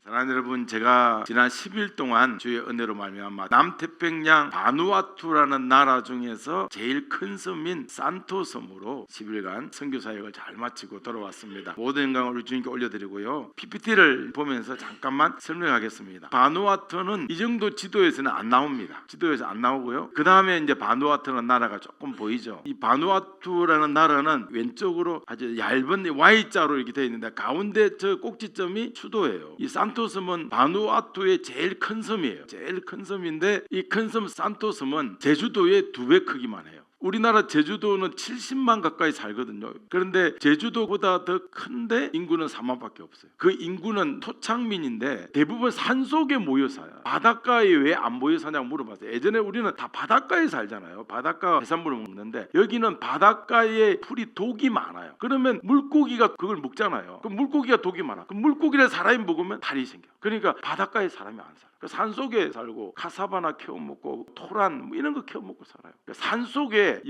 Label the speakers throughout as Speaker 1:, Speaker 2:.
Speaker 1: 사랑하는 여러분, 제가 지난 10일 동안 주의 은혜로 말미암아 남태평양 바누아투라는 나라 중에서 제일 큰 섬인 산토 섬으로 10일간 선교 사역을 잘 마치고 돌아왔습니다. 모든 영광을 우리 주님께 올려드리고요. PPT를 보면서 잠깐만 설명하겠습니다. 바누아투는 이 정도 지도에서는 안 나옵니다. 지도에서 안 나오고요. 그 다음에 이제 바누아투라는 나라가 조금 보이죠. 이 바누아투라는 나라는 왼쪽으로 아주 얇은 Y자로 이렇게 되어 있는데 가운데 저 꼭지점이 수도예요. 이 산토 섬은 바누아투의 제일 큰 섬이에요. 제일 큰 섬인데 이 큰 섬 산토 섬은 제주도의 2배 크기만 해요. 우리나라 제주도는 70만 가까이 살거든요. 그런데 제주도보다 더 큰데 인구는 4만밖에 없어요. 그 인구는 토착민인데 대부분 산속에 모여 살아요. 바닷가에 왜 안 모여 사냐고 물어봤어요. 예전에 우리는 다 바닷가에 살잖아요. 바닷가 해산물을 먹는데 여기는 바닷가에 풀이 독이 많아요. 그러면 물고기가 그걸 먹잖아요. 그럼 물고기가 독이 많아. 그럼 물고기를 사람이 먹으면 탈이 생겨. 그러니까 바닷가에 사람이 안 살아. 산속에 살고 카사바나 키워 먹고 토란 뭐 이런 거 키워 먹고 살아요. 산속에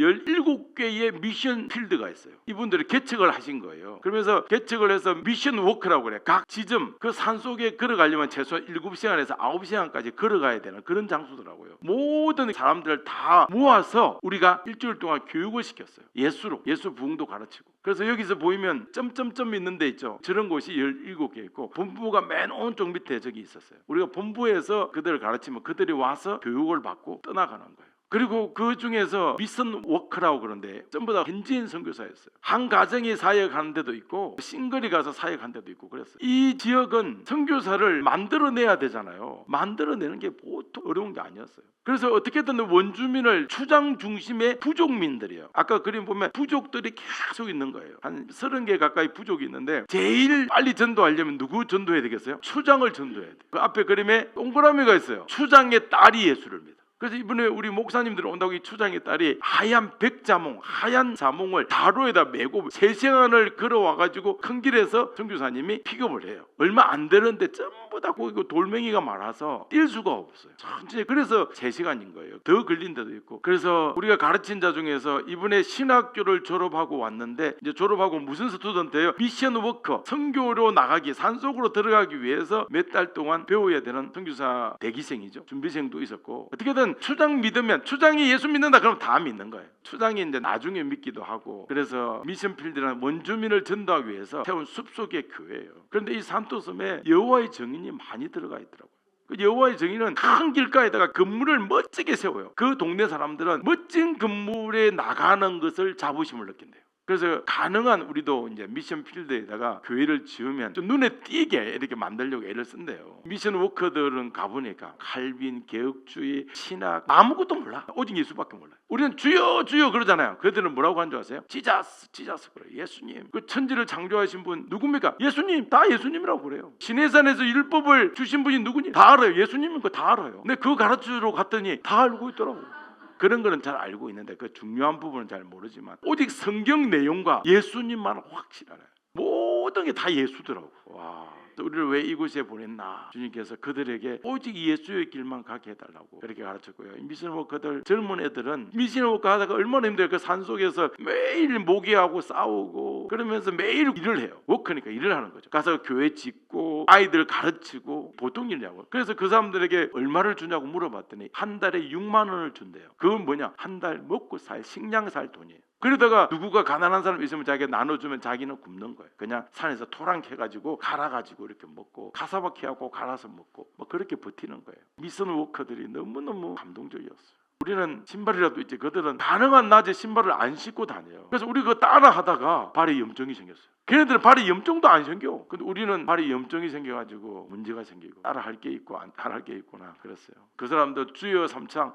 Speaker 1: 17개의 미션 필드가 있어요. 이분들이 개척을 하신 거예요. 그러면서 개척을 해서 미션 워크라고 그래. 각 지점 그 산속에 걸어가려면 최소 7시간에서 9시간까지 걸어가야 되는 그런 장소더라고요. 모든 사람들을 다 모아서 우리가 일주일 동안 교육을 시켰어요. 예수 부흥도 가르치고. 그래서 여기서 보이면 점점점 있는 데 있죠. 저런 곳이 17개 있고 본부가 맨 오른쪽 밑에 저기 있었어요. 우리가 본부에서 그들을 가르치면 그들이 와서 교육을 받고 떠나가는 거예요. 그리고 그 중에서 미션 워크라고 그러는데 전부 다 현지인 선교사였어요. 한 가정이 사역하는 데도 있고 싱글이 가서 사역하는 데도 있고 그랬어요. 이 지역은 선교사를 만들어내야 되잖아요. 만들어내는 게 보통 어려운 게 아니었어요. 그래서 어떻게든 원주민을 추장 중심의 부족민들이에요. 아까 그림 보면 부족들이 계속 있는 거예요. 한 30개 가까이 부족이 있는데 제일 빨리 전도하려면 누구 전도해야 되겠어요? 추장을 전도해야 돼요. 그 앞에 그림에 동그라미가 있어요. 추장의 딸이 예수를 믿어요. 그래서 이번에 우리 목사님들 온다고 이 추장의 딸이 하얀 백자몽, 하얀 자몽을 다루에다 메고 3시간을 걸어와가지고 큰 길에서 선교사님이 픽업을 해요. 얼마 안 되는데 전부 다 거기 돌멩이가 많아서 뛸 수가 없어요. 천천히. 그래서 3시간인 거예요. 더 걸린 데도 있고. 그래서 우리가 가르친 자 중에서 이번에 신학교를 졸업하고 왔는데 이제 졸업하고 무슨 스튜던트예요? 미션 워커, 선교로 나가기, 산속으로 들어가기 위해서 몇 달 동안 배워야 되는 선교사 대기생이죠. 준비생도 있었고 어떻게든 추장 믿으면 추장이 예수 믿는다 그러면 다 믿는 거예요. 추장이 이제 나중에 믿기도 하고 그래서 미션필드라는 원주민을 전도하기 위해서 세운 숲속의 교회예요. 그런데 이 산토섬에 여호와의 증인이 많이 들어가 있더라고요. 그 여호와의 증인은 큰 길가에다가 건물을 멋지게 세워요. 그 동네 사람들은 멋진 건물에 나가는 것을 자부심을 느낀대요. 그래서 가능한 우리도 이제 미션 필드에다가 교회를 지으면 좀 눈에 띄게 이렇게 만들려고 애를 쓴대요. 미션 워커들은 가보니까 칼빈, 개혁주의, 신학 아무것도 몰라. 오직 예수밖에 몰라요. 우리는 주여 주여 그러잖아요. 그들은 뭐라고 하는 줄 아세요? 지자스 그래요. 예수님. 그 천지를 창조하신 분 누굽니까? 예수님. 다 예수님이라고 그래요. 시내산에서 율법을 주신 분이 누구니? 다 알아요. 예수님인 거 다 알아요. 근데 그거 가르치러 갔더니 다 알고 있더라고요. 그런 거는 잘 알고 있는데 그 중요한 부분은 잘 모르지만 오직 성경 내용과 예수님만 확실히 알아요. 모든 게 다 예수더라고. 와, 우리를 왜 이곳에 보냈나? 주님께서 그들에게 오직 예수의 길만 가게 해달라고 그렇게 가르쳤고요. 미션 워커들 젊은 애들은 미션 워커 하다가 얼마나 힘들어요. 그 산속에서 매일 모기하고 싸우고 그러면서 매일 일을 해요. 워커니까 일을 하는 거죠. 가서 교회 짓고 아이들 가르치고 보통 일이냐고. 그래서 그 사람들에게 얼마를 주냐고 물어봤더니 한 달에 6만 원을 준대요. 그건 뭐냐? 한 달 먹고 살 식량 살 돈이에요. 그러다가 누구가 가난한 사람 있으면 자기가 나눠주면 자기는 굶는 거예요. 그냥 산에서 토랑 캐가지고 갈아가지고 이렇게 먹고 카사바 캐하고 갈아서 먹고 뭐 그렇게 버티는 거예요. 미션 워커들이 너무너무 감동적이었어요. 우리는 신발이라도 있지 그들은 가능한 낮에 신발을 안 신고 다녀요. 그래서 우리 그거 따라 하다가 발에 염증이 생겼어요. 걔네들은 발에 염증도 안 생겨. 근데 우리는 발에 염증이 생겨가지고 문제가 생기고 따라 할 게 있고 안 할 게 있구나 그랬어요. 그 사람도 주여 삼창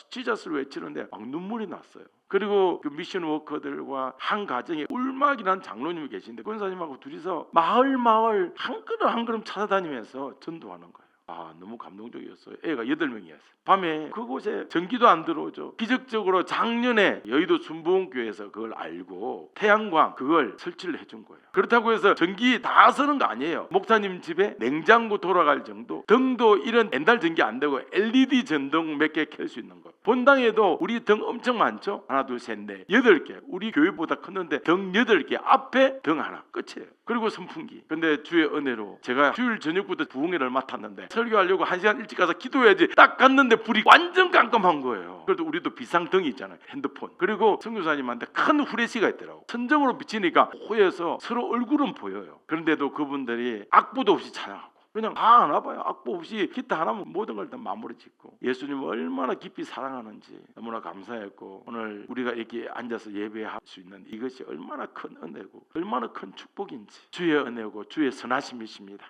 Speaker 1: 지저스를 외치는데 막 눈물이 났어요. 그리고 그 미션 워커들과 한 가정에 울막이라는 장로님이 계신데 권사님하고 둘이서 마을 한 걸음 찾아다니면서 전도하는 거예요. 아, 너무 감동적이었어요. 애가 8명이었어요. 밤에 그곳에 전기도 안 들어오죠. 기적적으로 작년에 여의도 순복음교회에서 그걸 알고 태양광 그걸 설치를 해준 거예요. 그렇다고 해서 전기 다 쓰는 거 아니에요. 목사님 집에 냉장고 돌아갈 정도, 등도 이런 옛날 전기 안 되고 LED 전등 몇 개 켤 수 있는 거. 본당에도 우리 등 엄청 많죠. 하나 둘 셋 넷 8개. 우리 교회보다 컸는데 등 8개 앞에 등 하나 끝이에요. 그리고 선풍기. 근데 주의 은혜로 제가 주일 저녁부터 부흥회를 맡았는데 설교하려고 1시간 일찍 가서 기도해야지 딱 갔는데 불이 완전 깜깜한 거예요. 그래도 우리도 비상등이 있잖아요. 핸드폰. 그리고 선교사님한테 큰 후레쉬가 있더라고. 천정으로 비치니까 호에서 서로 얼굴은 보여요. 그런데도 그분들이 악보도 없이 찬양하고 그냥 다 하나 봐요. 악보 없이 기타 하나면 모든 걸 다 마무리 짓고 예수님을 얼마나 깊이 사랑하는지 너무나 감사했고, 오늘 우리가 이렇게 앉아서 예배할 수 있는 이것이 얼마나 큰 은혜고 얼마나 큰 축복인지 주의 은혜고 주의 선하심이십니다.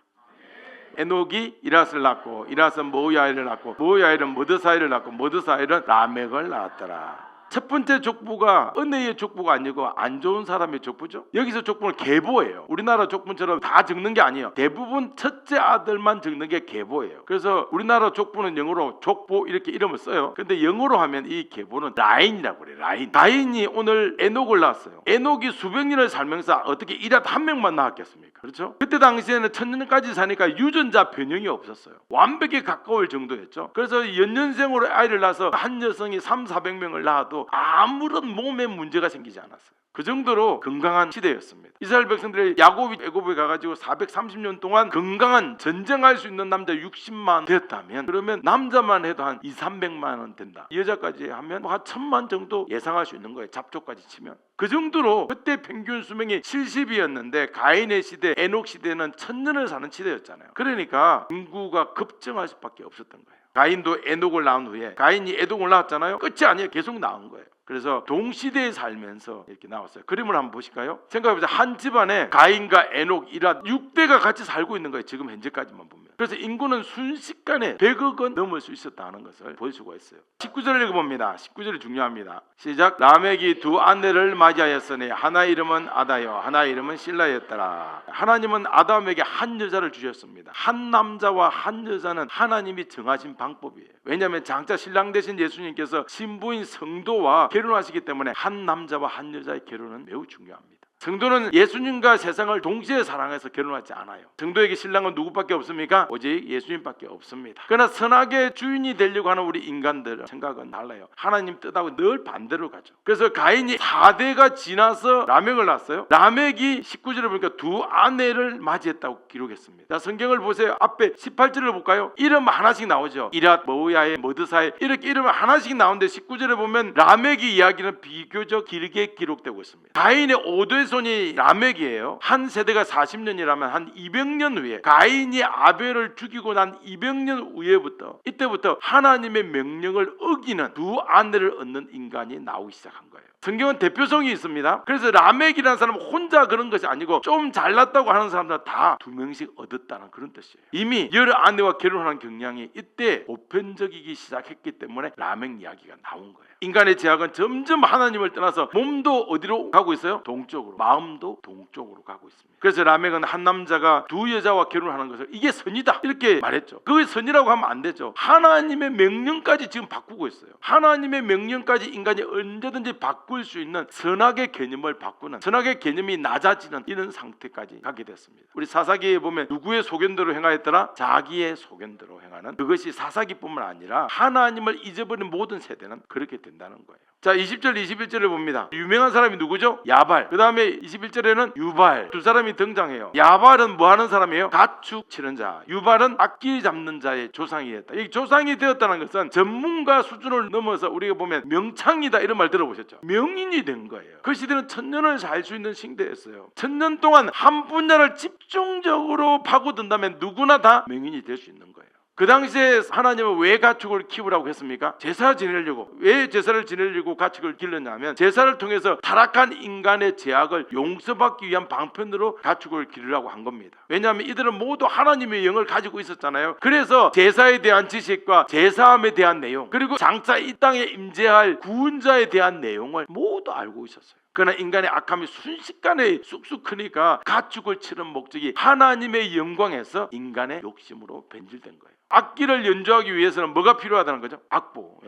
Speaker 1: 에녹이 이랏을 낳고 이랏은 모야일을 낳고 모야일은 머드사일을 낳고 머드사일은 라멕을 낳았더라. 첫 번째 족보가 은혜의 족보가 아니고 안 좋은 사람의 족보죠. 여기서 족보는 계보예요. 우리나라 족보처럼 다 적는 게 아니에요. 대부분 첫째 아들만 적는 게 계보예요. 그래서 우리나라 족보는 영어로 족보 이렇게 이름을 써요. 근데 영어로 하면 이 계보는 라인이라고 그래요. 라인. 가인이 오늘 에녹을 낳았어요. 에녹이 수백 년을 살면서 어떻게 이랏 한 명만 낳았겠습니까? 그렇죠? 그때 당시에는 천년까지 사니까 유전자 변형이 없었어요. 완벽에 가까울 정도였죠. 그래서 연년생으로 아이를 낳아서 한 여성이 300~400명을 낳아도 아무런 몸에 문제가 생기지 않았어요. 그 정도로 건강한 시대였습니다. 이스라엘 백성들이 야곱이 애굽에 가가지고 430년 동안 건강한 전쟁할 수 있는 남자 60만 되었다면, 그러면 남자만 해도 한 200~300만 원 된다. 여자까지 하면 한 1000만 정도 예상할 수 있는 거예요. 잡초까지 치면. 그 정도로 그때 평균 수명이 70이었는데 가인의 시대, 에녹 시대는 1000년을 사는 시대였잖아요. 그러니까 인구가 급증할 수밖에 없었던 거예요. 가인도 에녹을 낳은 후에 가인이 에녹을 낳았잖아요. 끝이 아니에요. 계속 낳은 거예요. 그래서 동시대에 살면서 이렇게 나왔어요. 그림을 한번 보실까요? 생각해보자. 한 집안에 가인과 에녹, 이랏 6대가 같이 살고 있는 거예요. 지금 현재까지만 보면. 그래서 인구는 순식간에 100억 원 넘을 수 있었다는 것을 볼 수가 있어요. 19절을 읽어봅니다. 19절이 중요합니다. 시작. 라멕이 두 아내를 맞이하였으니 하나 이름은 아다요 하나 이름은 실라였더라. 하나님은 아담에게 한 여자를 주셨습니다. 한 남자와 한 여자는 하나님이 정하신 방법이에요. 왜냐하면 장차 신랑 되신 예수님께서 신부인 성도와 결혼하시기 때문에 한 남자와 한 여자의 결혼은 매우 중요합니다. 성도는 예수님과 세상을 동시에 사랑해서 결혼하지 않아요. 성도에게 신랑은 누구밖에 없습니까? 오직 예수님밖에 없습니다. 그러나 선하게 주인이 되려고 하는 우리 인간들의 생각은 달라요. 하나님 뜻하고 늘 반대로 가죠. 그래서 가인이 4대가 지나서 라멕을 낳았어요. 라멕이 19절에 보니까 두 아내를 맞이했다고 기록했습니다. 자, 성경을 보세요. 앞에 18절을 볼까요? 이름 하나씩 나오죠. 이랏, 모야의, 머드사의 이렇게 이름을 하나씩 나오는데 19절에 보면 라멕의 이야기는 비교적 길게 기록되고 있습니다. 가인의 5대 손이 라멕이에요. 한 세대가 40년이라면 한 200년 후에 가인이 아벨을 죽이고 난 200년 후에부터 이때부터 하나님의 명령을 어기는 두 아내를 얻는 인간이 나오기 시작한 거예요. 성경은 대표성이 있습니다. 그래서 라멕이라는 사람은 혼자 그런 것이 아니고 좀 잘났다고 하는 사람들은 다 2명씩 얻었다는 그런 뜻이에요. 이미 여러 아내와 결혼하는 경향이 이때 보편적이기 시작했기 때문에 라멕 이야기가 나온 거예요. 인간의 제약은 점점 하나님을 떠나서 몸도 어디로 가고 있어요? 동쪽으로. 마음도 동쪽으로 가고 있습니다. 그래서 라멕은 한 남자가 두 여자와 결혼하는 것을 이게 선이다 이렇게 말했죠. 그게 선이라고 하면 안 되죠. 하나님의 명령까지 지금 바꾸고 있어요. 하나님의 명령까지 인간이 언제든지 바꿀 수 있는 선악의 개념을 바꾸는, 선악의 개념이 낮아지는 이런 상태까지 가게 됐습니다. 우리 사사기에 보면 누구의 소견대로 행하였더라? 자기의 소견대로 행하는, 그것이 사사기뿐만 아니라 하나님을 잊어버린 모든 세대는 그렇게 된다는 거예요. 자, 20절 21절을 봅니다. 유명한 사람이 누구죠? 야발. 그 다음에 21절에는 유발. 두 사람이 등장해요. 야발은 뭐 하는 사람이에요? 가축 치는 자. 유발은 악기 잡는 자의 조상이 됐다. 이 조상이 되었다는 것은 전문가 수준을 넘어서 우리가 보면 명창이다 이런 말 들어보셨죠? 명인이 된 거예요. 그 시대는 1000년을 살 수 있는 시대였어요. 1000년 동안 한 분야를 집중적으로 파고든다면 누구나 다 명인이 될 수 있는 거예요. 그 당시에 하나님은 왜 가축을 키우라고 했습니까? 제사 지내려고. 왜 제사를 지내려고 가축을 기르냐면 제사를 통해서 타락한 인간의 죄악을 용서받기 위한 방편으로 가축을 기르라고 한 겁니다. 왜냐하면 이들은 모두 하나님의 영을 가지고 있었잖아요. 그래서 제사에 대한 지식과 제사함에 대한 내용, 그리고 장차 이 땅에 임재할 구원자에 대한 내용을 모두 알고 있었어요. 그러나 인간의 악함이 순식간에 쑥쑥 크니까 가축을 치는 목적이 하나님의 영광에서 인간의 욕심으로 변질된 거예요. 악기를 연주하기 위해서는 뭐가 필요하다는 거죠? 악보,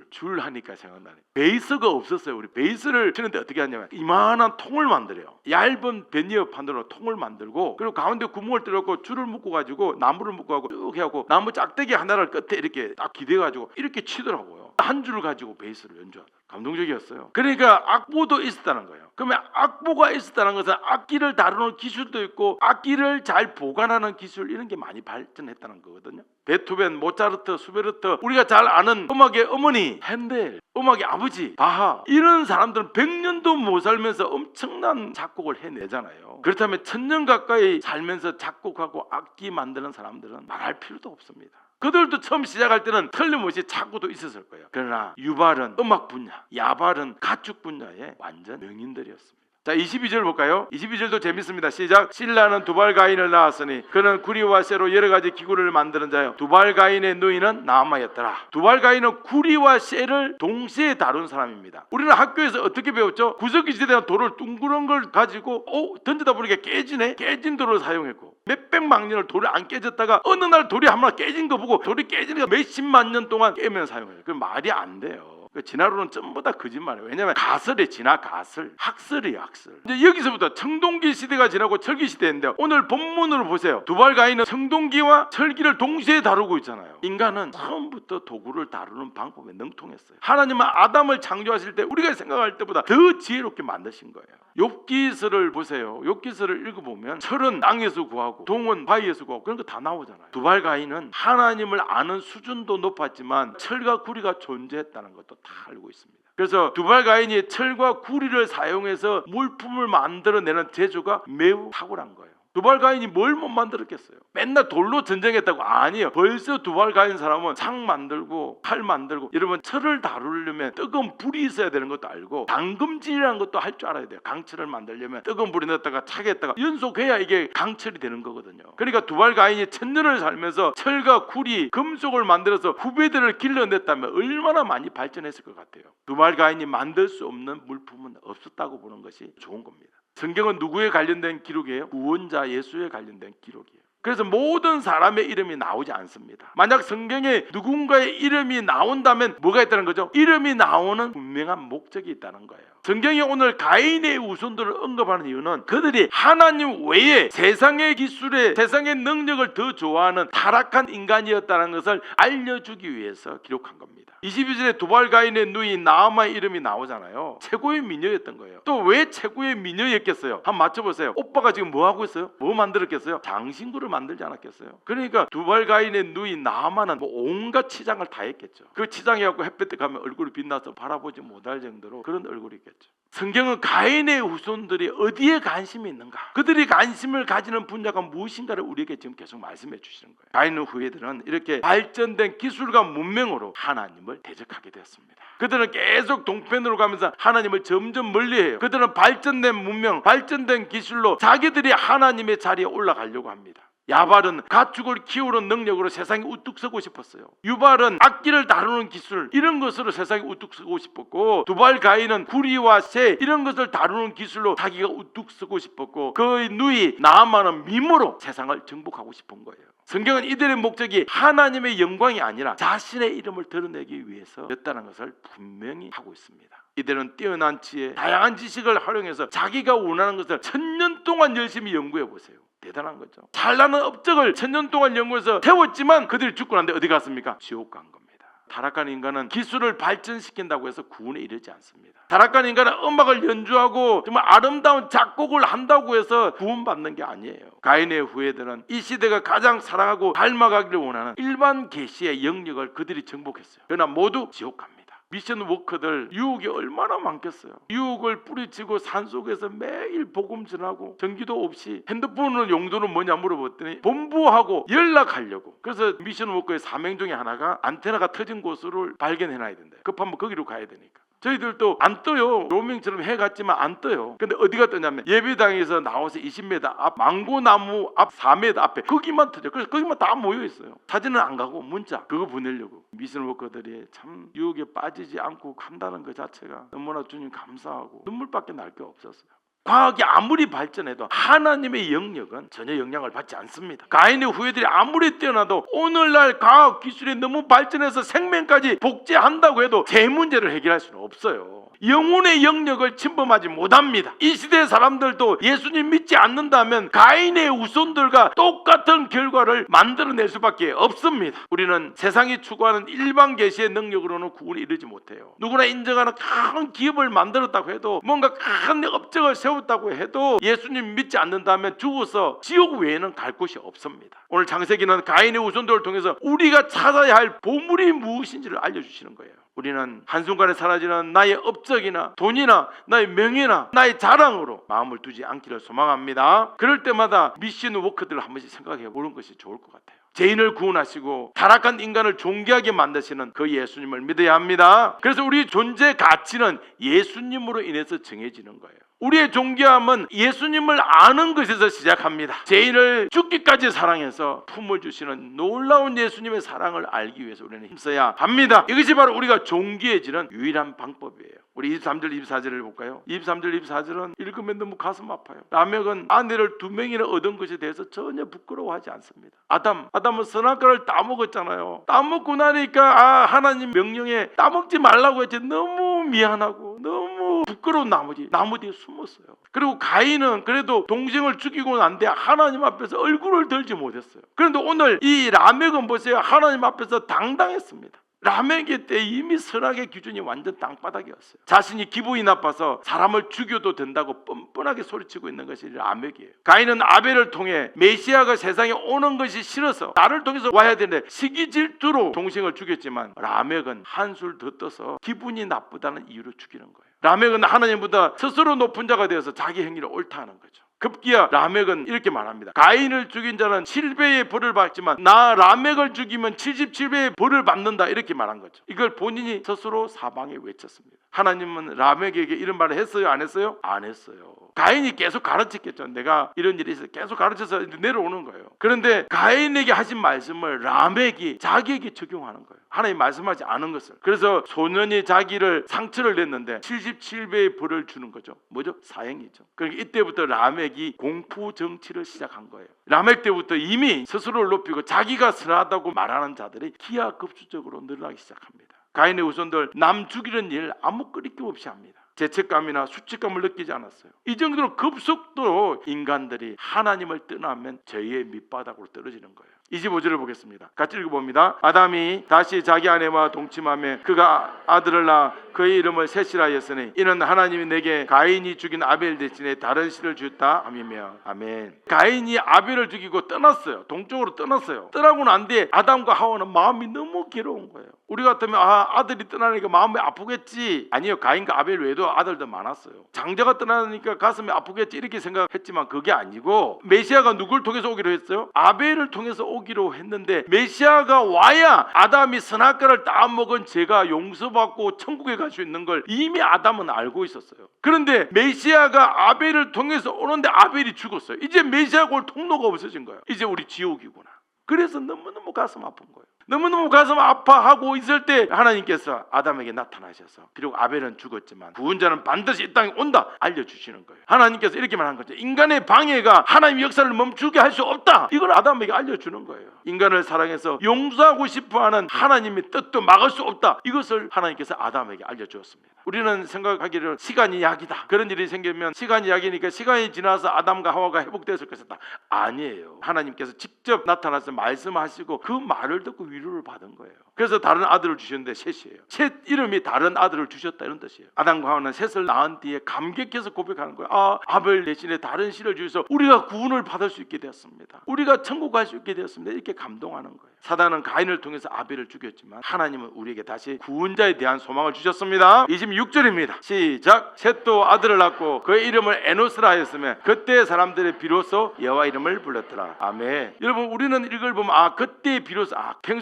Speaker 1: 줄 하니까 생각나네. 베이스가 없었어요. 우리 베이스를 치는데 어떻게 하냐면 이만한 통을 만들어요. 얇은 베니어 판으로 통을 만들고, 그리고 가운데 구멍을 뚫고 줄을 묶고 가지고 나무를 묶고 하고 쭉 해갖고 나무 짝대기 하나를 끝에 이렇게 딱 기대가지고 이렇게 치더라고요. 한 줄을 가지고 베이스를 연주하다. 감동적이었어요. 그러니까 악보도 있었다는 거예요. 그러면 악보가 있었다는 것은 악기를 다루는 기술도 있고 악기를 잘 보관하는 기술 이런 게 많이 발전했다는 거거든요. 베토벤, 모차르트, 수베르트, 우리가 잘 아는 음악의 어머니 핸델, 음악의 아버지 바하, 이런 사람들은 100년도 못 살면서 엄청난 작곡을 해내잖아요. 그렇다면 1000년 가까이 살면서 작곡하고 악기 만드는 사람들은 말할 필요도 없습니다. 그들도 처음 시작할 때는 틀림없이 착오도 있었을 거예요. 그러나 유발은 음악 분야, 야발은 가축 분야의 완전 명인들이었습니다. 자, 22절 볼까요? 22절도 재밌습니다. 시작. 실라는 두발가인을 낳았으니 그는 구리와 쇠로 여러 가지 기구를 만드는 자요. 두발가인의 누이는 나아마였더라. 두발가인은 구리와 쇠를 동시에 다룬 사람입니다. 우리는 학교에서 어떻게 배웠죠? 구석기 시대에 돌을 둥그런 걸 가지고 던지다 보니까 깨지네. 깨진 돌을 사용했고 몇백만 년을 돌이 안 깨졌다가 어느 날 돌이 한 번 깨진 거 보고 돌이 깨지니까 몇십만 년 동안 깨면 사용해요. 그 말이 안 돼요. 진화론은 전부 다 거짓말이에요. 왜냐하면 가설의 진화, 가설, 학설이에요, 학설. 이제 여기서부터 청동기 시대가 지나고 철기 시대인데 오늘 본문으로 보세요. 두발가인은 청동기와 철기를 동시에 다루고 있잖아요. 인간은 처음부터 도구를 다루는 방법에 능통했어요. 하나님은 아담을 창조하실 때 우리가 생각할 때보다 더 지혜롭게 만드신 거예요. 욥기서를 보세요. 욥기서를 읽어보면 철은 땅에서 구하고 동은 바위에서 구하고 그런 거 다 나오잖아요. 두발가인은 하나님을 아는 수준도 높았지만 철과 구리가 존재했다는 것도 다 알고 있습니다. 그래서 두발가인이 철과 구리를 사용해서 물품을 만들어내는 재주가 매우 탁월한 거예요. 두발가인이 뭘 못 만들었겠어요? 맨날 돌로 전쟁했다고? 아니에요. 벌써 두발가인 사람은 창 만들고 칼 만들고, 여러분 철을 다루려면 뜨거운 불이 있어야 되는 것도 알고 당금질이라는 것도 할 줄 알아야 돼요. 강철을 만들려면 뜨거운 불에 넣었다가 차게 했다가 연속해야 이게 강철이 되는 거거든요. 그러니까 두발가인이 1000년을 살면서 철과 구리, 금속을 만들어서 후배들을 길러냈다면 얼마나 많이 발전했을 것 같아요. 두발가인이 만들 수 없는 물품은 없었다고 보는 것이 좋은 겁니다. 성경은 누구에 관련된 기록이에요? 구원자 예수에 관련된 기록이에요. 그래서 모든 사람의 이름이 나오지 않습니다. 만약 성경에 누군가의 이름이 나온다면 뭐가 있다는 거죠? 이름이 나오는 분명한 목적이 있다는 거예요. 성경이 오늘 가인의 후손들을 언급하는 이유는 그들이 하나님 외에 세상의 기술에, 세상의 능력을 더 좋아하는 타락한 인간이었다는 것을 알려주기 위해서 기록한 겁니다. 22절에 두발가인의 누이 나아마의 이름이 나오잖아요. 최고의 미녀였던 거예요. 또 왜 최고의 미녀였겠어요? 한번 맞춰보세요. 오빠가 지금 뭐 하고 있어요? 뭐 만들었겠어요? 장신구를 만들지 않았겠어요? 그러니까 두발가인의 누이 나아마는 온갖 치장을 다 했겠죠. 그 치장해갖고 햇볕에 가면 얼굴이 빛나서 바라보지 못할 정도로 그런 얼굴이겠죠. 성경은 가인의 후손들이 어디에 관심이 있는가, 그들이 관심을 가지는 분야가 무엇인가를 우리에게 지금 계속 말씀해 주시는 거예요. 가인의 후예들은 이렇게 발전된 기술과 문명으로 하나님을 대적하게 되었습니다. 그들은 계속 동편으로 가면서 하나님을 점점 멀리해요. 그들은 발전된 문명, 발전된 기술로 자기들이 하나님의 자리에 올라가려고 합니다. 야발은 가축을 키우는 능력으로 세상에 우뚝 서고 싶었어요. 유발은 악기를 다루는 기술, 이런 것으로 세상에 우뚝 서고 싶었고, 두발가인은 구리와 쇠, 이런 것을 다루는 기술로 자기가 우뚝 서고 싶었고, 그의 누이 나아마는 미모로 세상을 정복하고 싶은 거예요. 성경은 이들의 목적이 하나님의 영광이 아니라 자신의 이름을 드러내기 위해서였다는 것을 분명히 하고 있습니다. 이들은 뛰어난 지혜, 다양한 지식을 활용해서 자기가 원하는 것을 1000년 동안 열심히 연구해 보세요. 대단한 거죠. 잘나는 업적을 1000년 동안 연구해서 세웠지만 그들이 죽고 난 뒤에 어디 갔습니까? 지옥 간 겁니다. 타락한 인간은 기술을 발전시킨다고 해서 구원에 이르지 않습니다. 타락한 인간은 음악을 연주하고 정말 아름다운 작곡을 한다고 해서 구원받는 게 아니에요. 가인의 후예들은 이 시대가 가장 사랑하고 닮아가기를 원하는 일반 계시의 영역을 그들이 정복했어요. 그러나 모두 지옥 갑니다. 미션 워커들 유혹이 얼마나 많겠어요. 유혹을 뿌리치고 산속에서 매일 복음 전하고 전기도 없이, 핸드폰의 용도는 뭐냐 물어봤더니 본부하고 연락하려고. 그래서 미션 워커의 사명 중에 하나가 안테나가 터진 곳을 발견해놔야 된다. 급하면 거기로 가야 되니까. 저희들도 안 떠요. 로밍처럼 해갔지만 안 떠요. 근데 어디가 뜨냐면 예배당에서 나와서 20m 앞 망고나무 앞 4m 앞에 거기만 터져. 그래서 거기만 다 모여 있어요. 사진은 안 가고 문자 그거 보내려고. 미션 워커들이 참 유혹에 빠지지 않고 간다는 것 자체가 너무나 주님 감사하고 눈물밖에 날 게 없었어요. 과학이 아무리 발전해도 하나님의 영역은 전혀 영향을 받지 않습니다. 가인의 후예들이 아무리 뛰어나도 오늘날 과학 기술이 너무 발전해서 생명까지 복제한다고 해도 제 문제를 해결할 수는 없어요. 영혼의 영역을 침범하지 못합니다. 이 시대 사람들도 예수님 믿지 않는다면 가인의 후손들과 똑같은 결과를 만들어낼 수밖에 없습니다. 우리는 세상이 추구하는 일반 계시의 능력으로는 구원에 이르지 못해요. 누구나 인정하는 큰 기업을 만들었다고 해도, 뭔가 큰 업적을 세웠다고 해도 예수님 믿지 않는다면 죽어서 지옥 외에는 갈 곳이 없습니다. 오늘 창세기는 가인의 후손들을 통해서 우리가 찾아야 할 보물이 무엇인지를 알려주시는 거예요. 우리는 한순간에 사라지는 나의 업적이나 돈이나 나의 명예나 나의 자랑으로 마음을 두지 않기를 소망합니다. 그럴 때마다 미션 워크들을 한 번씩 생각해 보는 것이 좋을 것 같아요. 죄인을 구원하시고 타락한 인간을 존귀하게 만드시는 그 예수님을 믿어야 합니다. 그래서 우리 존재 가치는 예수님으로 인해서 정해지는 거예요. 우리의 존귀함은 예수님을 아는 것에서 시작합니다. 죄인을 죽기까지 사랑해서 품을 주시는 놀라운 예수님의 사랑을 알기 위해서 우리는 힘써야 합니다. 이것이 바로 우리가 존귀해지는 유일한 방법이에요. 우리 23절 24절을 볼까요? 23절 24절은 읽으면 너무 가슴 아파요. 라멕은 아내를 2명이나 얻은 것에 대해서 전혀 부끄러워하지 않습니다. 아담은 선악과를 따먹었잖아요. 따먹고 나니까 하나님 명령에 따먹지 말라고 했지, 너무 미안하고 너무 부끄러운 나머지 나무 뒤에 숨었어요. 그리고 가인은 그래도 동생을 죽이고 난 뒤에 하나님 앞에서 얼굴을 들지 못했어요. 그런데 오늘 이 라멕은 보세요. 하나님 앞에서 당당했습니다. 라멕의 때 이미 선악의 기준이 완전 땅바닥이었어요. 자신이 기분이 나빠서 사람을 죽여도 된다고 뻔뻔하게 소리치고 있는 것이 라멕이에요. 가인은 아벨을 통해 메시아가 세상에 오는 것이 싫어서 나를 통해서 와야 되는데 시기 질투로 동생을 죽였지만, 라멕은 한술 더 떠서 기분이 나쁘다는 이유로 죽이는 거예요. 라멕은 하나님보다 스스로 높은 자가 되어서 자기 행위를 옳다 하는 거죠. 급기야 라멕은 이렇게 말합니다. 가인을 죽인 자는 7배의 벌을 받지만 나 라멕을 죽이면 77배의 벌을 받는다, 이렇게 말한 거죠. 이걸 본인이 스스로 사방에 외쳤습니다. 하나님은 라멕에게 이런 말을 했어요? 안 했어요? 안 했어요. 가인이 계속 가르쳤겠죠. 내가 이런 일이 있어서 계속 가르쳐서 내려오는 거예요. 그런데 가인에게 하신 말씀을 라멕이 자기에게 적용하는 거예요. 하나님 말씀하지 않은 것을. 그래서 소년이 자기를 상처를 냈는데 77배의 벌을 주는 거죠. 뭐죠? 사형이죠. 그러니까 이때부터 라멕이 공포 정치를 시작한 거예요. 라멕 때부터 이미 스스로를 높이고 자기가 선하다고 말하는 자들이 기하급수적으로 늘어나기 시작합니다. 가인의 후손들 남 죽이는 일 아무 끄리낌 없이 합니다. 죄책감이나 수치감을 느끼지 않았어요. 이 정도로 급속도로 인간들이 하나님을 떠나면 죄의 밑바닥으로 떨어지는 거예요. 25절을 보겠습니다. 같이 읽어봅니다. 아담이 다시 자기 아내와 동침하며 그가 아들을 낳아 그의 이름을 셋이라 하였으니 이는 하나님이 내게 가인이 죽인 아벨 대신에 다른 씨를 주었다 함이며. 아멘. 가인이 아벨을 죽이고 떠났어요. 동쪽으로 떠났어요. 떠나고 난 뒤에 아담과 하와는 마음이 너무 괴로운 거예요. 우리 같으면 아들이 떠나니까 마음이 아프겠지. 아니요, 가인과 아벨 외에도 아들도 많았어요. 장자가 떠나니까 가슴이 아프겠지 이렇게 생각했지만 그게 아니고, 메시아가 누굴 통해서 오기로 했어요? 아벨을 통해서 오기로 했는데, 메시아가 와야 아담이 선악과를 따먹은 죄가 용서받고 천국에 갈 수 있는 걸 이미 아담은 알고 있었어요. 그런데 메시아가 아벨을 통해서 오는데 아벨이 죽었어요. 이제 메시아가 올 통로가 없어진 거예요. 이제 우리 지옥이구나. 그래서 너무너무 가슴 아픈 거예요. 너무너무 가슴 아파하고 있을 때 하나님께서 아담에게 나타나셔서, 비록 아벨은 죽었지만 구원자는 반드시 이 땅에 온다 알려주시는 거예요. 하나님께서 이렇게 말한 거죠. 인간의 방해가 하나님의 역사를 멈추게 할 수 없다. 이걸 아담에게 알려주는 거예요. 인간을 사랑해서 용서하고 싶어하는 하나님의 뜻도 막을 수 없다. 이것을 하나님께서 아담에게 알려주었습니다. 우리는 생각하기를 시간이 약이다. 그런 일이 생기면 시간이 약이니까 시간이 지나서 아담과 하와가 회복되었을 것이다. 아니에요. 하나님께서 직접 나타나서 말씀하시고 그 말을 듣고 위로를 받은 거예요. 그래서 다른 아들을 주셨는데 셋이에요. 셋 이름이 다른 아들을 주셨다 이런 뜻이에요. 아담과 하와는 셋을 낳은 뒤에 감격해서 고백하는 거예요. 아벨 대신에 다른 씨를 주셔서 우리가 구원을 받을 수 있게 되었습니다. 우리가 천국 갈 수 있게 되었습니다. 이렇게 감동하는 거예요. 사단은 가인을 통해서 아벨을 죽였지만 하나님은 우리에게 다시 구원자에 대한 소망을 주셨습니다. 26절입니다. 시작. 셋도 아들을 낳고 그의 이름을 에노스라 하였으며 그때 사람들이 비로소 여호와 이름을 불렀더라. 아멘. 여러분, 우리는 이걸 보면 그때 비로소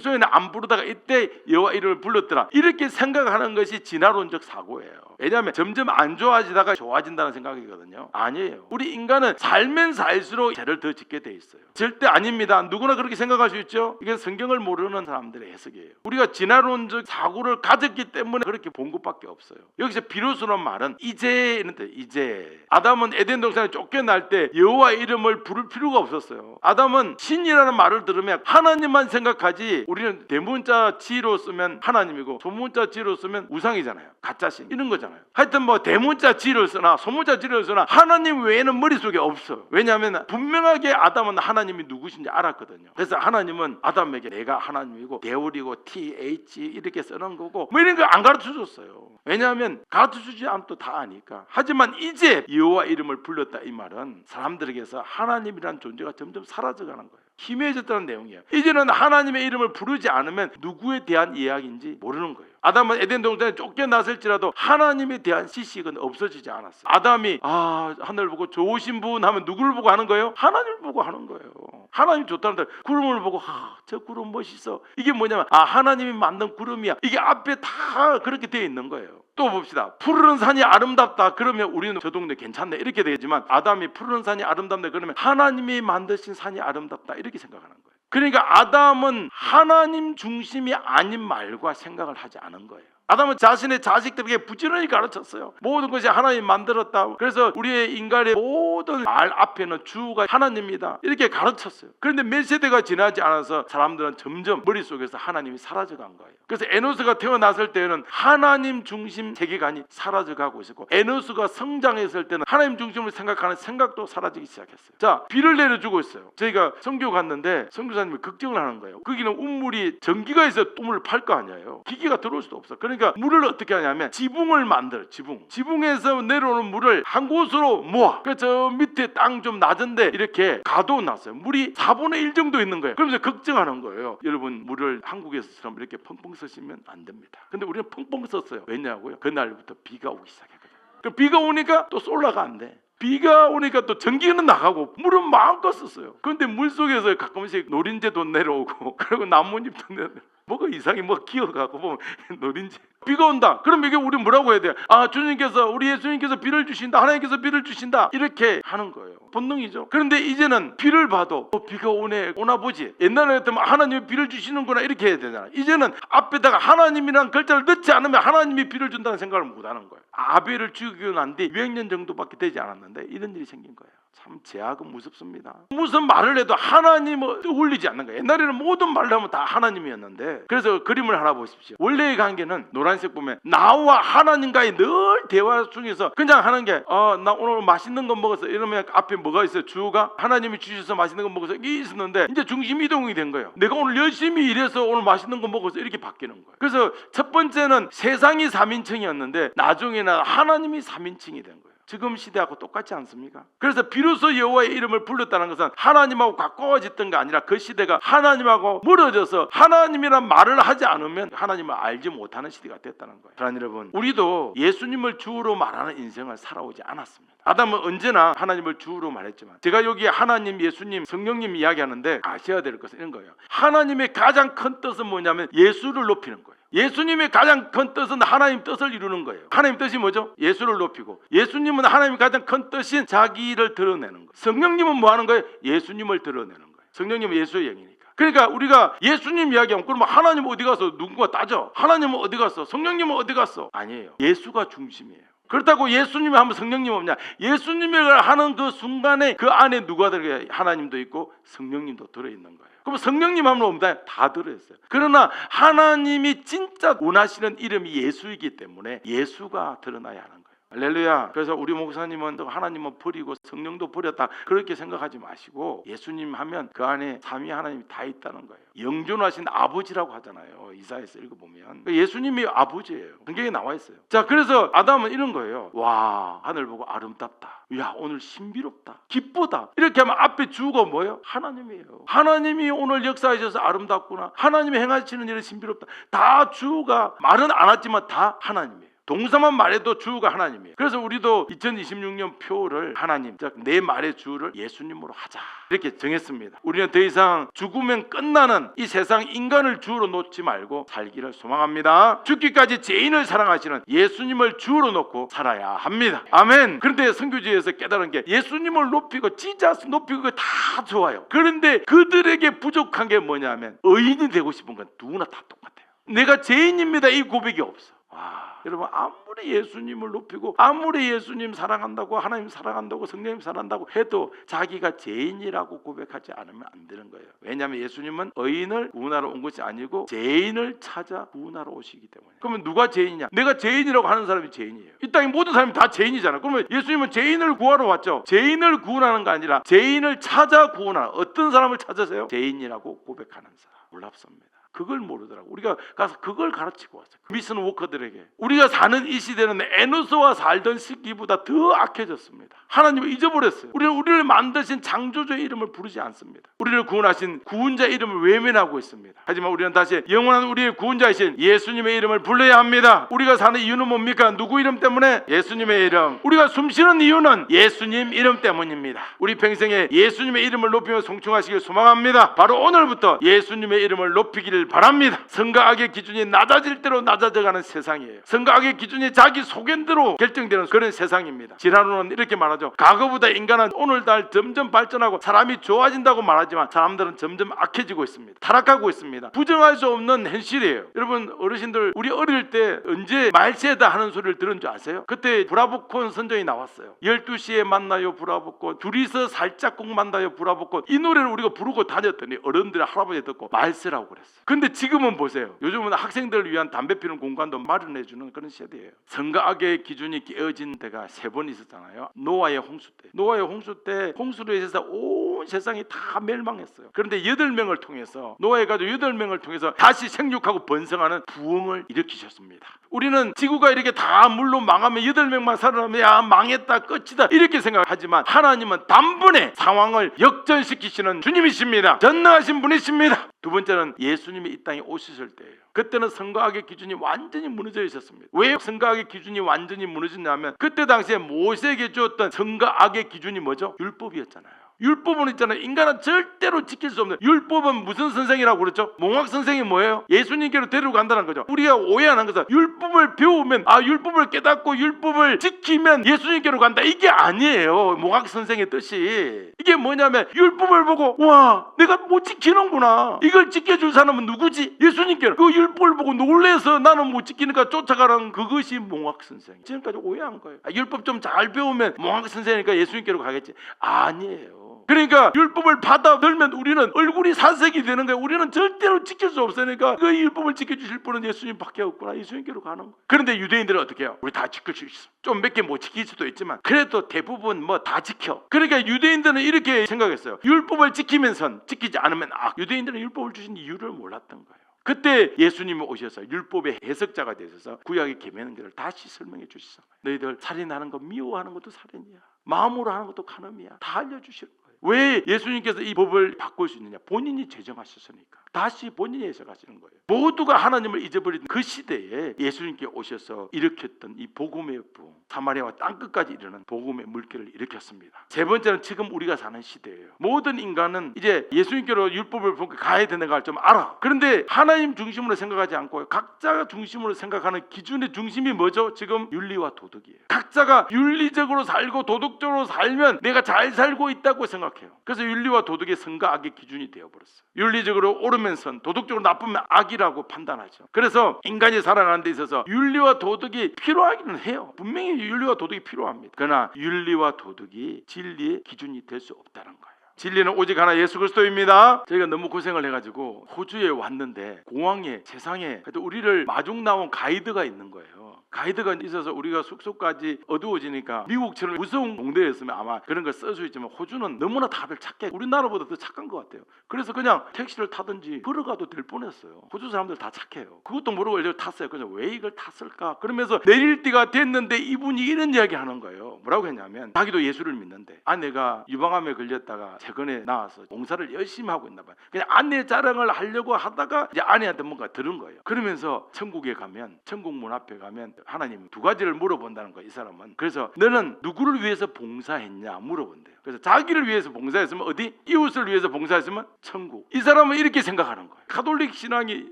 Speaker 1: 평소에는 안 부르다가 이때 여호와 이름을 불렀더라, 이렇게 생각하는 것이 진화론적 사고예요. 왜냐하면 점점 안 좋아지다가 좋아진다는 생각이거든요. 아니에요. 우리 인간은 살면 살수록 죄를 더 짓게 돼 있어요. 절대 아닙니다. 누구나 그렇게 생각할 수 있죠. 이게 성경을 모르는 사람들의 해석이에요. 우리가 진화론적 사고를 가졌기 때문에 그렇게 본 것밖에 없어요. 여기서 비로소란 말은 이제 이런데, 이제 아담은 에덴 동산에 쫓겨날 때 여호와 이름을 부를 필요가 없었어요. 아담은 신이라는 말을 들으면 하나님만 생각하지, 우리는 대문자 지로 쓰면 하나님이고 소문자 지로 쓰면 우상이잖아요. 가짜신 이런 거잖아요. 하여튼 뭐 대문자 지를 쓰나 소문자 지를 쓰나 하나님 외에는 머릿속에 없어요. 왜냐하면 분명하게 아담은 하나님이 누구신지 알았거든요. 그래서 하나님은 아담에게 내가 하나님이고 대울이고 TH 이렇게 쓰는 거고 뭐 이런 거 안 가르쳐 줬어요. 왜냐하면 가르쳐 주지 않아도 다 아니까. 하지만 이제 여호와 이름을 불렀다, 이 말은 사람들에게서 하나님이라는 존재가 점점 사라져가는 거예요. 희미해졌다는 내용이에요. 이제는 하나님의 이름을 부르지 않으면 누구에 대한 이야기인지 모르는 거예요. 아담은 에덴 동산에 쫓겨났을지라도 하나님에 대한 지식은 없어지지 않았어요. 아담이 하늘 보고 좋으신 분 하면 누구를 보고 하는 거예요? 하나님을 보고 하는 거예요. 하나님 좋다는데 구름을 보고 저 구름 멋있어. 이게 뭐냐면 하나님이 만든 구름이야. 이게 앞에 다 그렇게 되어 있는 거예요. 또 봅시다. 푸르른 산이 아름답다 그러면 우리는 저 동네 괜찮네 이렇게 되겠지만, 아담이 푸르른 산이 아름답네 그러면 하나님이 만드신 산이 아름답다 이렇게 생각하는 거예요. 그러니까 아담은 하나님 중심이 아닌 말과 생각을 하지 않은 거예요. 아담은 자신의 자식들에게 부지런히 가르쳤어요. 모든 것이 하나님이 만들었다. 그래서 우리의 인간의 모든 말 앞에는 주가 하나님이다 이렇게 가르쳤어요. 그런데 몇 세대가 지나지 않아서 사람들은 점점 머릿속에서 하나님이 사라져간 거예요. 그래서 에노스가 태어났을 때는 하나님 중심 세계관이 사라져가고 있었고, 에노스가 성장했을 때는 하나님 중심을 생각하는 생각도 사라지기 시작했어요. 자, 비를 내려주고 있어요. 저희가 선교 갔는데 선교사님이 걱정을 하는 거예요. 거기는 운물이 전기가 있어야 우물을 팔 거 아니에요. 기계가 들어올 수도 없어. 그러니까 물을 어떻게 하냐면 지붕을 만들어. 지붕에서 내려오는 물을 한 곳으로 모아. 저 밑에 땅 좀 낮은데 이렇게 가둬놨어요. 물이 4분의 1 정도 있는 거예요. 그러면서 걱정하는 거예요. 여러분, 물을 한국에서처럼 이렇게 펑펑 쓰시면 안 됩니다. 근데 우리는 펑펑 썼어요. 왜냐고요? 그날부터 비가 오기 시작했거든요. 그 비가 오니까 또 솔라가 안 돼. 비가 오니까 또 전기는 나가고 물은 마음껏 썼어요. 그런데 물속에서 가끔씩 노린재도 내려오고 그리고 나뭇잎도 내려오고 뭐가 이상해, 뭐가 기어가고 보면 노린재. 비가 온다. 그럼 이게 우리 뭐라고 해야 돼요? 주님께서, 우리 예수님께서 비를 주신다, 하나님께서 비를 주신다 이렇게 하는 거예요. 본능이죠. 그런데 이제는 비를 봐도 비가 오나 보지. 옛날에 같으면 하나님이 비를 주시는구나 이렇게 해야 되잖아. 이제는 앞에다가 하나님이라는 글자를 넣지 않으면 하나님이 비를 준다는 생각을 못하는 거예요. 아벨을 죽이고 난 뒤 200년 정도밖에 되지 않았는데 이런 일이 생긴 거예요. 참 제약은 무섭습니다. 무슨 말을 해도 하나님을 떠올리지 않는 거예요. 옛날에는 모든 말을 하면 다 하나님이었는데, 그래서 그림을 하나 보십시오. 원래의 관계는 노란색 보면 나와 하나님과의 늘 대화 중에서 그냥 하는 게 나 오늘 맛있는 거 먹었어 이러면 앞에 뭐가 있어요? 주가 하나님이 주셔서 맛있는 거 먹었어 이게 있었는데, 이제 중심 이동이 된 거예요. 내가 오늘 열심히 일해서 오늘 맛있는 거 먹었어 이렇게 바뀌는 거예요. 그래서 첫 번째는 세상이 3인칭이었는데 나중에는 하나님이 3인칭이 된 거예요. 지금 시대하고 똑같지 않습니까? 그래서 비로소 여호와의 이름을 불렀다는 것은 하나님하고 가까워졌던 게 아니라 그 시대가 하나님하고 멀어져서 하나님이란 말을 하지 않으면 하나님을 알지 못하는 시대가 됐다는 거예요. 그러나 여러분, 우리도 예수님을 주로 말하는 인생을 살아오지 않았습니다. 아담은 언제나 하나님을 주로 말했지만, 제가 여기 하나님, 예수님, 성령님 이야기하는데 아셔야 될 것은 이런 거예요. 하나님의 가장 큰 뜻은 뭐냐면 예수를 높이는 거예요. 예수님의 가장 큰 뜻은 하나님 뜻을 이루는 거예요. 하나님 뜻이 뭐죠? 예수를 높이고, 예수님은 하나님의 가장 큰 뜻인 자기를 드러내는 거예요. 성령님은 뭐 하는 거예요? 예수님을 드러내는 거예요. 성령님은 예수의 영이니까. 그러니까 우리가 예수님 이야기하면 그러면 하나님 어디 가서 누군가 따져? 하나님은 어디 갔어? 성령님은 어디 갔어? 아니에요. 예수가 중심이에요. 그렇다고 예수님이 하면 성령님 없냐? 예수님이 하는 그 순간에 그 안에 누가 들어가요? 하나님도 있고 성령님도 들어있는 거예요. 그럼 성령님 하면 없나요? 다 들어있어요. 그러나 하나님이 진짜 원하시는 이름이 예수이기 때문에 예수가 드러나야 하는 거예요. 할렐루야. 그래서 우리 목사님은 하나님은 버리고 성령도 버렸다 그렇게 생각하지 마시고, 예수님 하면 그 안에 삼위 하나님이 다 있다는 거예요. 영존하신 아버지라고 하잖아요. 이사야서 읽어보면 예수님이 아버지예요. 성경에 나와 있어요. 자, 그래서 아담은 이런 거예요. 와, 하늘 보고 아름답다. 야, 오늘 신비롭다. 기쁘다. 이렇게 하면 앞에 주가 뭐예요? 하나님이에요. 하나님이 오늘 역사하셔서 아름답구나. 하나님이 행하시는 일은 신비롭다. 다 주가 말은 안 하지만 다 하나님이에요. 동사만 말해도 주가 하나님이에요. 그래서 우리도 2026년 표를 하나님, 즉 내 말의 주를 예수님으로 하자 이렇게 정했습니다. 우리는 더 이상 죽으면 끝나는 이 세상 인간을 주로 놓지 말고 살기를 소망합니다. 죽기까지 죄인을 사랑하시는 예수님을 주로 놓고 살아야 합니다. 아멘. 그런데 선교지에서 깨달은 게 예수님을 높이고 지자스 높이고 그거 다 좋아요. 그런데 그들에게 부족한 게 뭐냐면 의인이 되고 싶은 건 누구나 다 똑같아요. 내가 죄인입니다 이 고백이 없어. 와, 여러분 아무리 예수님을 높이고 아무리 예수님 사랑한다고 하나님 사랑한다고 성령님 사랑한다고 해도 자기가 죄인이라고 고백하지 않으면 안 되는 거예요. 왜냐하면 예수님은 의인을 구원하러 온 것이 아니고 죄인을 찾아 구원하러 오시기 때문에. 그러면 누가 죄인이냐? 내가 죄인이라고 하는 사람이 죄인이에요. 이 땅의 모든 사람이 다 죄인이잖아. 그러면 예수님은 죄인을 구하러 왔죠. 죄인을 구원하는 게 아니라 죄인을 찾아 구원하는, 어떤 사람을 찾으세요? 죄인이라고 고백하는 사람. 놀랍습니다. 그걸 모르더라고. 우리가 가서 그걸 가르치고 왔어요. 미션 워커들에게. 우리가 사는 이 시대는 에노스와 살던 시기보다 더 악해졌습니다. 하나님을 잊어버렸어요. 우리를 만드신 창조주의 이름을 부르지 않습니다. 우리를 구원하신 구원자 이름을 외면하고 있습니다. 하지만 우리는 다시 영원한 우리의 구원자이신 예수님의 이름을 불러야 합니다. 우리가 사는 이유는 뭡니까? 누구 이름 때문에? 예수님의 이름. 우리가 숨쉬는 이유는 예수님 이름 때문입니다. 우리 평생에 예수님의 이름을 높이며 송축하시길 소망합니다. 바로 오늘부터 예수님의 이름을 높이기를 바랍니다. 선과 악의 기준이 낮아질 대로 낮아져가는 세상이에요. 선과 악의 기준이 자기 소견대로 결정되는 그런 세상입니다. 지난번은 이렇게 말하죠. 과거보다 인간은 오늘날 점점 발전하고 사람이 좋아진다고 말하지만 사람들은 점점 악해지고 있습니다. 타락하고 있습니다. 부정할 수 없는 현실이에요. 여러분 어르신들, 우리 어릴 때 언제 말세다 하는 소리를 들은 줄 아세요? 그때 브라보콘 선정이 나왔어요. 12시에 만나요 브라보콘, 둘이서 살짝꼭 만나요 브라보콘. 이 노래를 우리가 부르고 다녔더니 어른들이 할아버지 듣고 말세라고 그랬어요. 근데 지금은 보세요. 요즘은 학생들을 위한 담배 피우는 공간도 마련해주는 그런 시대예요. 선과 악의 기준이 깨어진 때가 3번 있었잖아요. 노아의 홍수 때. 노아의 홍수 때 홍수로 인해서 온 세상이 다 멸망했어요. 그런데 8명을 통해서, 노아의 가족 8명을 통해서 다시 생육하고 번성하는 부흥을 일으키셨습니다. 우리는 지구가 이렇게 다 물로 망하면 8명만 살아나면 야 망했다 끝이다 이렇게 생각하지만 하나님은 단번에 상황을 역전시키시는 주님이십니다. 전능하신 분이십니다. 두 번째는 예수님이 이 땅에 오셨을 때예요. 그때는 선과 악의 기준이 완전히 무너져 있었습니다. 왜 선과 악의 기준이 완전히 무너졌냐면 그때 당시에 모세에게 주었던 선과 악의 기준이 뭐죠? 율법이었잖아요. 율법은 있잖아요. 인간은 절대로 지킬 수 없는. 율법은 무슨 선생이라고 그랬죠? 몽학 선생이 뭐예요? 예수님께로 데리고 간다는 거죠. 우리가 오해하는 것은 율법을 배우면 율법을 깨닫고 율법을 지키면 예수님께로 간다, 이게 아니에요. 몽학 선생의 뜻이. 이게 뭐냐면 율법을 보고 와 내가 못 지키는구나, 이걸 지켜줄 사람은 누구지? 예수님께로. 그 율법을 보고 놀래서 나는 못 지키니까 쫓아가는, 그것이 몽학 선생. 지금까지 오해한 거예요. 율법 좀 잘 배우면 몽학 선생이니까 예수님께로 가겠지. 아니에요. 그러니까 율법을 받아들면 우리는 얼굴이 사색이 되는 거예요. 우리는 절대로 지킬 수 없으니까 그 율법을 지켜주실 분은 예수님밖에 없구나, 예수님께로 가는 거예요. 그런데 유대인들은 어떻게 해요? 우리 다 지킬 수 있어. 좀 몇 개 못 지킬 수도 있지만 그래도 대부분 뭐 다 지켜. 그러니까 유대인들은 이렇게 생각했어요. 율법을 지키면서 지키지 않으면 유대인들은 율법을 주신 이유를 몰랐던 거예요. 그때 예수님이 오셔서 율법의 해석자가 되셔서 구약의 계명들을 다시 설명해 주시죠. 너희들 살인하는 거 미워하는 것도 살인이야, 마음으로 하는 것도 간음이야, 다 알려주실 거예요. 왜 예수님께서 이 법을 바꿀 수 있느냐? 본인이 제정하셨으니까 다시 본인이 해석하시는 거예요. 모두가 하나님을 잊어버린 그 시대에 예수님께 오셔서 일으켰던 이 복음의 부흥, 사마리아와 땅끝까지 이르는 복음의 물결을 일으켰습니다. 세 번째는 지금 우리가 사는 시대예요. 모든 인간은 이제 예수님께로 율법을 보고 가야 되는 걸 좀 알아. 그런데 하나님 중심으로 생각하지 않고 각자가 중심으로 생각하는 기준의 중심이 뭐죠? 지금 윤리와 도덕이에요. 각자가 윤리적으로 살고 도덕적으로 살면 내가 잘 살고 있다고 생각해요. 그래서 윤리와 도덕의 선과 악의 기준이 되어버렸어요. 윤리적으로 옳으면 선, 도덕적으로 나쁘면 악이라고 판단하죠. 그래서 인간이 살아가는 데 있어서 윤리와 도덕이 필요하기는 해요. 분명히 윤리와 도덕이 필요합니다. 그러나 윤리와 도덕이 진리의 기준이 될 수 없다는 거예요. 진리는 오직 하나 예수 그리스도입니다. 저희가 너무 고생을 해가지고 호주에 왔는데 공항에 세상에 우리를 마중 나온 가이드가 있는 거예요. 가이드가 있어서 우리가 숙소까지 어두워지니까 미국처럼 무서운 공대였으면 아마 그런 걸 쓸 수 있지만 호주는 너무나 다들 착해. 우리나라보다 더 착한 것 같아요. 그래서 그냥 택시를 타든지 걸어가도 될 뻔했어요. 호주 사람들 다 착해요. 그것도 모르고 이걸 탔어요. 그냥 왜 이걸 탔을까? 그러면서 내릴 때가 됐는데 이분이 이런 이야기 하는 거예요. 뭐라고 했냐면 자기도 예수를 믿는데 아내가 유방암에 걸렸다가 최근에 나와서 봉사를 열심히 하고 있나 봐요. 그냥 아내 자랑을 하려고 하다가 이제 아내한테 뭔가 들은 거예요. 그러면서 천국에 가면, 천국 문 앞에 가면 하나님 두 가지를 물어본다는 거예요. 이 사람은. 그래서 너는 누구를 위해서 봉사했냐 물어본대요. 그래서 자기를 위해서 봉사했으면 어디? 이웃을 위해서 봉사했으면 천국. 이 사람은 이렇게 생각하는 거예요. 가톨릭 신앙이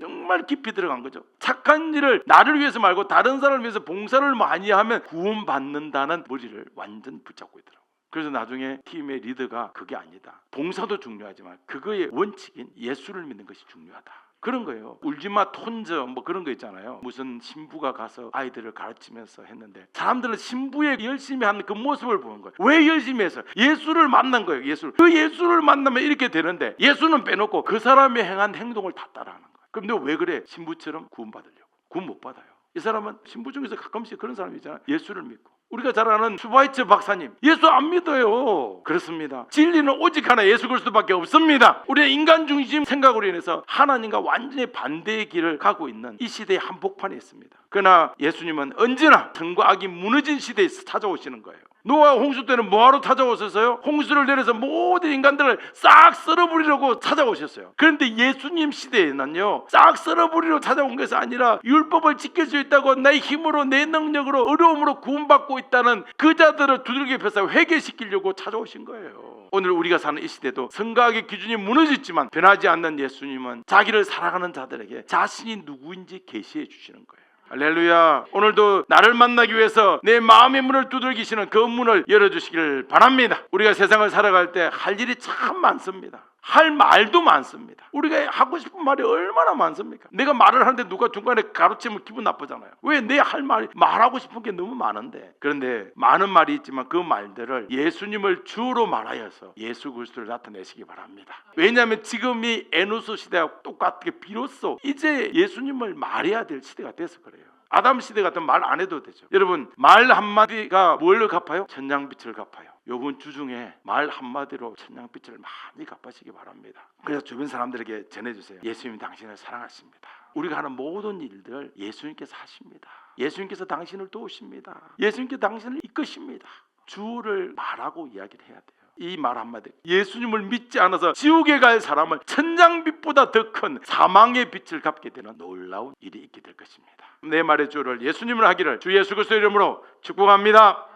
Speaker 1: 정말 깊이 들어간 거죠. 착한 일을 나를 위해서 말고 다른 사람을 위해서 봉사를 많이 하면 구원받는다는 머리를 완전 붙잡고 있더라고요. 그래서 나중에 팀의 리더가 그게 아니다. 봉사도 중요하지만 그거의 원칙인 예수를 믿는 것이 중요하다. 그런 거예요. 울지마 톤저 뭐 그런 거 있잖아요. 무슨 신부가 가서 아이들을 가르치면서 했는데 사람들은 신부의 열심히 하는 그 모습을 보는 거예요. 왜 열심히 했어요? 예수를 만난 거예요. 그 예수를 만나면 이렇게 되는데 예수는 빼놓고 그 사람이 행한 행동을 다 따라하는 거예요. 그럼 너 왜 그래? 신부처럼 구원받으려고. 구원 못 받아요. 이 사람은 신부 중에서 가끔씩 그런 사람이 있잖아요. 예수를 믿고. 우리가 잘 아는 슈바이처 박사님, 예수 안 믿어요. 그렇습니다. 진리는 오직 하나 예수 그리스도밖에 없습니다. 우리는 인간 중심 생각으로 인해서 하나님과 완전히 반대의 길을 가고 있는 이 시대의 한복판에 있습니다. 그러나 예수님은 언제나 선과 악이 무너진 시대에 찾아오시는 거예요. 노아 홍수 때는 뭐하러 찾아오셨어요? 홍수를 내려서 모든 인간들을 싹 썰어버리려고 찾아오셨어요. 그런데 예수님 시대에는요, 싹 썰어버리려고 찾아온 것이 아니라 율법을 지킬 수 있다고 내 힘으로 내 능력으로 어려움으로 구원받고 있다는 그 자들을 두들겨 펴서 회개시키려고 찾아오신 거예요. 오늘 우리가 사는 이 시대도 선과 악의 기준이 무너졌지만 변하지 않는 예수님은 자기를 사랑하는 자들에게 자신이 누구인지 계시해 주시는 거예요. 할렐루야. 오늘도 나를 만나기 위해서 내 마음의 문을 두들기시는 그 문을 열어주시기를 바랍니다. 우리가 세상을 살아갈 때 할 일이 참 많습니다. 할 말도 많습니다. 우리가 하고 싶은 말이 얼마나 많습니까? 내가 말을 하는데 누가 중간에 가로채면 기분 나쁘잖아요. 왜? 내 할 말이 말하고 싶은 게 너무 많은데. 그런데 많은 말이 있지만 그 말들을 예수님을 주로 말하여서 예수 그리스도를 나타내시기 바랍니다. 왜냐하면 지금 이 에노스 시대와 똑같게 비로소 이제 예수님을 말해야 될 시대가 돼서 그래요. 아담 시대 같은 말 안 해도 되죠. 여러분, 말 한마디가 뭘 갚아요? 천냥빛을 갚아요. 요번 주중에 말 한마디로 천냥빛을 많이 갚으시기 바랍니다. 그래서 주변 사람들에게 전해주세요. 예수님이 당신을 사랑하십니다. 우리가 하는 모든 일들 예수님께서 하십니다. 예수님께서 당신을 도우십니다. 예수님께서 당신을 이끄십니다. 주를 말하고 이야기를 해야 돼요. 이 말 한마디, 예수님을 믿지 않아서 지옥에 갈 사람을 천냥빛보다 더 큰 사망의 빛을 갚게 되는 놀라운 일이 있게 될 것입니다. 내 말의 주를 예수님을 하기를 주 예수 그리스도의 이름으로 축복합니다.